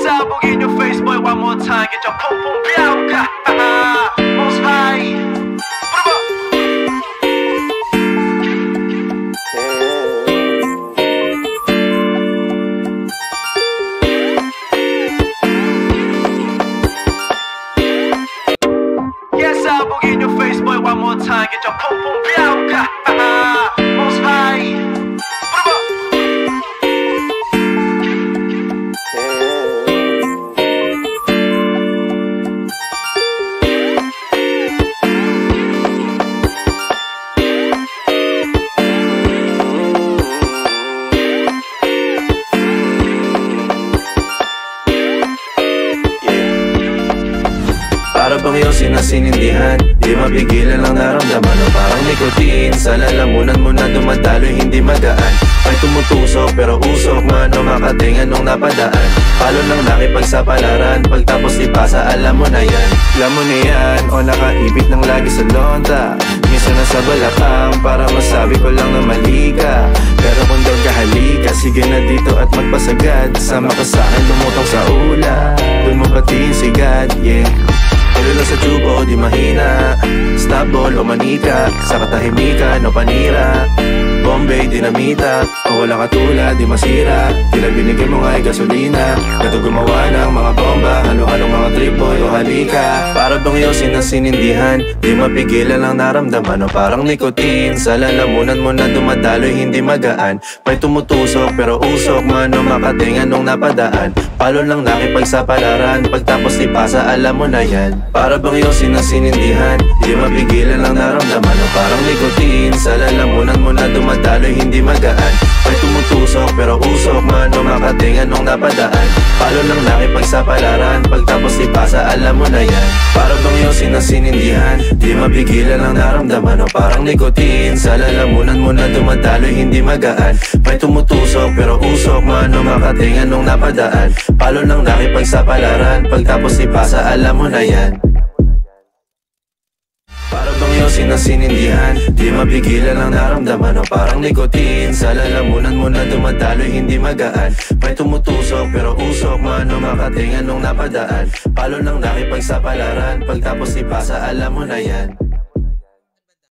Sabog in your face, boy, one more time. Get your pum pum biauka. Most high. Yes, sabog in your face, boy, one more time. Get your pum pum biauka. Most high. Para bang yosin na sinindihan, di mapigilan ang naramdaman. O parang nicotine, sa lalamunan mo na dumadaloy, hindi magaan. May tumutusok pero usok man o makatingan nung napadaan. Palo ng nakipagsapalaran, pagtapos ipasa, alam mo na yan. Alam mo na yan, o nakaibit ng lagi sa lonta. Minsan nasa balakang, para masabi ko lang na mali ka. Pero kung daw kahalika, sige na dito at magpasagad. Sama ka sa'kin, lumutong sa ula, dun mo patiin si God, yeah. Pero lang sa tubo o di mahina, stable o manika, sa katahimikan o panira, Bombay, dinamita, o walang katulad, di masira. Tila binigyan mo nga'y gasolina, gato gumawa ng mga bomba, halo-halong mga trip boy o halika. Para bang yosin na sinindihan, di mapigilan ang naramdaman. O parang nicotine, sa lalamunan mo na dumadaloy, hindi magaan. May tumutusok pero usok man o makatingan nung napadaan. Palo lang nakipagsapalaran, pagtapos ipasa, alam mo na yan. Para bang yosin na sinindihan, di mapigilan ang naramdaman. O parang nicotine, sa lalamunan mo na dumadaloy, hindi magaan. May tumutusok pero usok man o makatingan nung napadaan. Palo lang nakipagsapalaran, pagtapos ipasa, alam mo na yan. Para bang yosin na sinindihan, di mapigilan ang naramdaman. O parang nicotine, sa lalamunan mo na dumadaloy, hindi magaan. May tumutusok pero usok man o makatingan nung napadaan. Palo lang nakipagsapalaran, pagtapos ipasa, alam mo na yan. Para bang yosin na sinindihan, di mapigilan ang naramdaman. O parang nicotine, sa lalamunan mo na dumadaloy, hindi magaan. May tumutusok pero usok man o makatingan nung napadaan. Palo lang nakipagsapalaran, pagtapos ipasa, alam mo na yan.